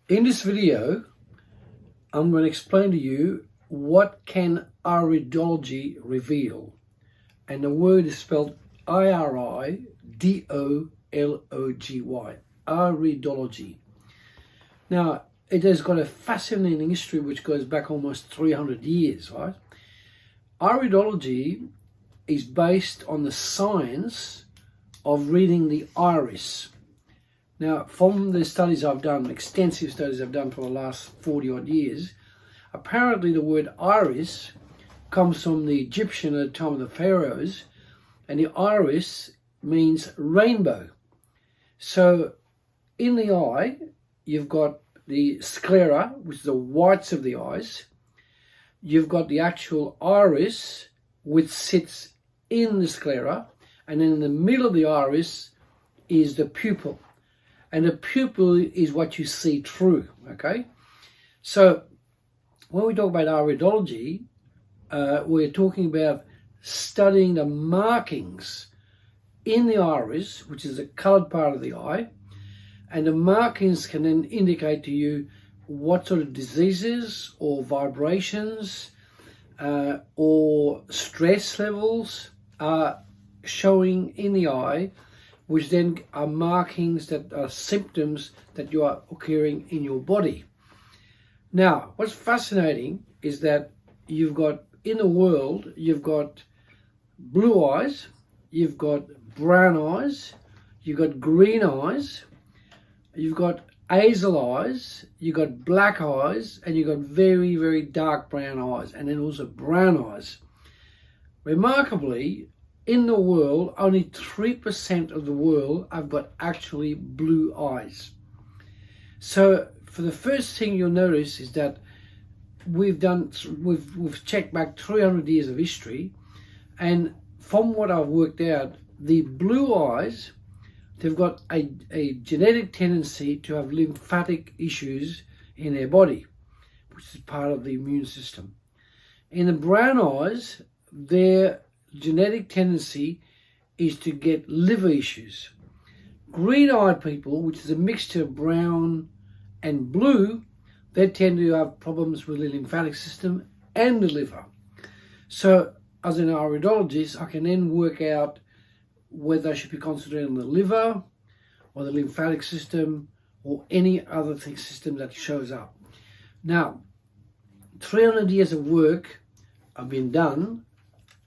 In this video, I'm going to explain to you what can iridology reveal. And the word is spelled iridology, iridology. Now, it has got a fascinating history which goes back almost 300 years, right? Iridology is based on the science of reading the iris. Now, from the studies I've done, extensive studies I've done for the last 40 odd years, apparently the word iris comes from the Egyptian at the time of the pharaohs, and the iris means rainbow. So in the eye, you've got the sclera, which is the whites of the eyes. You've got the actual iris, which sits in the sclera, and then in the middle of the iris is the pupil. And the pupil is what you see through, okay? So when we talk about iridology, we're talking about studying the markings in the iris, which is the colored part of the eye, and the markings can then indicate to you what sort of diseases or vibrations or stress levels are showing in the eye, which then are markings that are symptoms that you are occurring in your body. Now, what's fascinating is that you've got, in the world, you've got blue eyes, you've got brown eyes, you've got green eyes, you've got hazel eyes, you've got black eyes, and you've got very, very dark brown eyes, and then also brown eyes. Remarkably, in the world, only 3% of the world have got actually blue eyes. So for the first thing you'll notice is that we've checked back 300 years of history, and from what I've worked out, the blue eyes, they've got a genetic tendency to have lymphatic issues in their body, which is part of the immune system. In the brown eyes, their genetic tendency is to get liver issues. Green-eyed people, which is a mixture of brown and blue, they tend to have problems with the lymphatic system and the liver. So as an iridologist, I can then work out whether I should be concentrating on the liver or the lymphatic system or any other system that shows up. Now, 300 years of work have been done.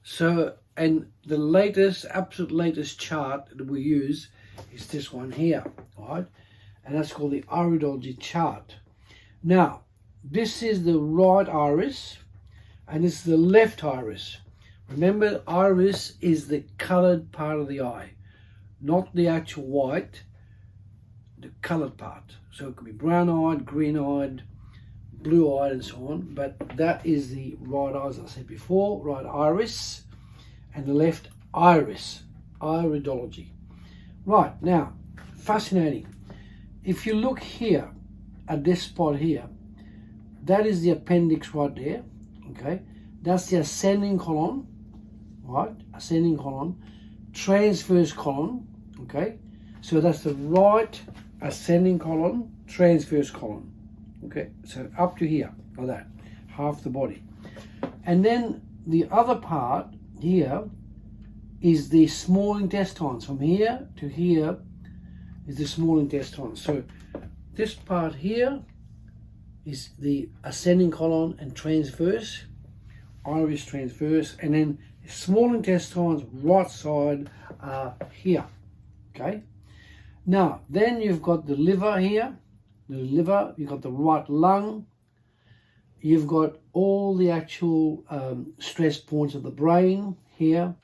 So, and the latest, absolute latest chart that we use is this one here, right? And that's called the Iridology chart. Now, this is the right iris, and this is the left iris. Remember, iris is the colored part of the eye, not the actual white, the colored part. So it could be brown-eyed, green-eyed, blue-eyed, and so on. But that is the right eye, as I said before, right iris, and the left iris, iridology. Right, now, fascinating. If you look here at this spot here, that is the appendix right there, okay? That's the ascending colon, right? Ascending colon, transverse colon, okay? So that's the right ascending colon, transverse colon, okay? So up to here, like that, half the body. And then the other part here is the small intestines. From here to here is the small intestines. So this part here is the ascending colon and transverse, iris transverse, and then the small intestines right side are here, okay? Now, then you've got the liver here, you've got the right lung, you've got all the actual stress points of the brain here.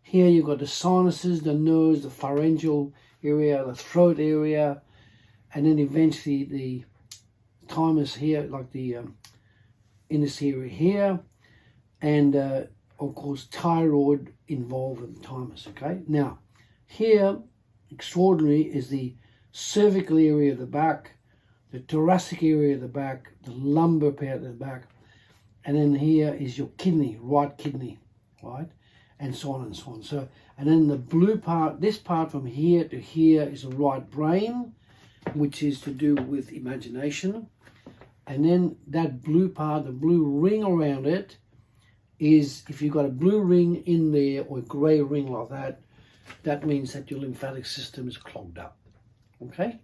Here you've got the sinuses, the nose, the pharyngeal area, the throat area, and then eventually the thymus here, like the in this area here, and of course thyroid involved with the thymus, okay? Now, here, extraordinary, is the cervical area of the back, the thoracic area of the back, the lumbar part of the back, and then here is your kidney, right kidney, right? And so on and so on. So, and then the blue part, this part from here to here is the right brain, which is to do with imagination. And then that blue part, the blue ring around it, is if you've got a blue ring in there or a grey ring like that, that means that your lymphatic system is clogged up. Okay?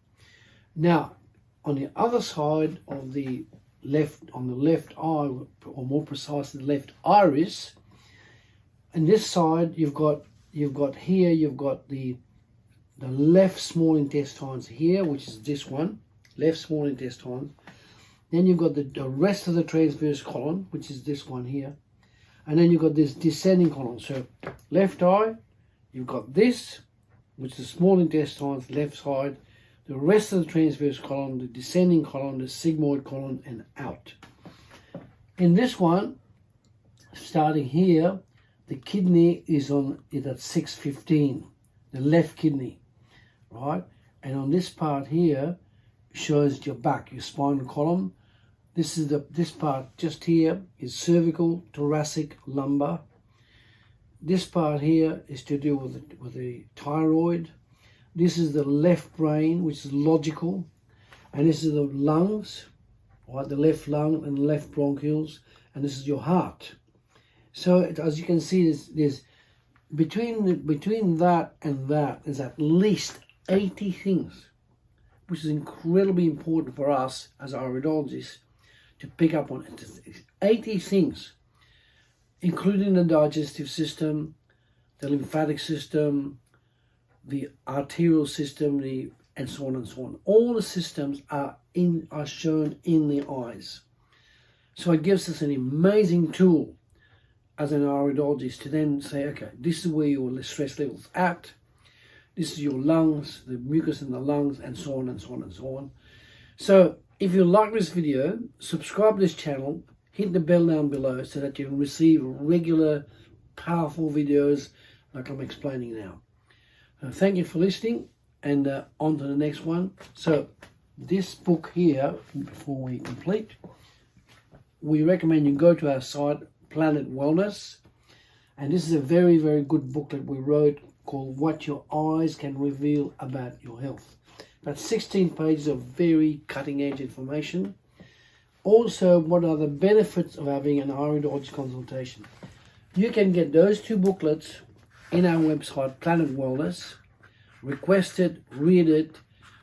Now, on the other side of the left, on the left eye, or more precisely the left iris, and this side you've got the left small intestines here, which is this one, left small intestine. Then you've got the rest of the transverse colon, which is this one here. And then you've got this descending colon. So left eye, you've got this, which is the small intestines, left side. The rest of the transverse colon, the descending colon, the sigmoid colon, and out. In this one, starting here, the kidney is at 615, the left kidney, right? And on this part here, shows your back, your spinal column. This part just here is cervical, thoracic, lumbar. This part here is to do with the thyroid. This is the left brain, which is logical, and this is the lungs, right? The left lung and left bronchioles, and this is your heart. So as you can see, there's between that and that is at least 80 things, which is incredibly important for us as iridologists to pick up on. 80 things, including the digestive system, the lymphatic system, the arterial system, and so on and so on. All the systems are shown in the eyes. So it gives us an amazing tool as an iridologist to then say, okay, this is where your stress level's at. This is your lungs, the mucus in the lungs, and so on and so on and so on. So if you like this video, subscribe to this channel, hit the bell down below so that you can receive regular, powerful videos like I'm explaining now. Thank you for listening, and on to the next one. So this book here, before we complete, we recommend you go to our site, Planet Wellness, and this is a very, very good booklet we wrote called What Your Eyes Can Reveal About Your Health. About 16 pages of very cutting-edge information. Also, what are the benefits of having an iridology consultation? You can get those two booklets in our website, Planet Wellness. Request it, read it,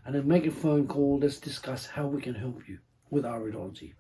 and then make a phone call. Let's discuss how we can help you with iridology.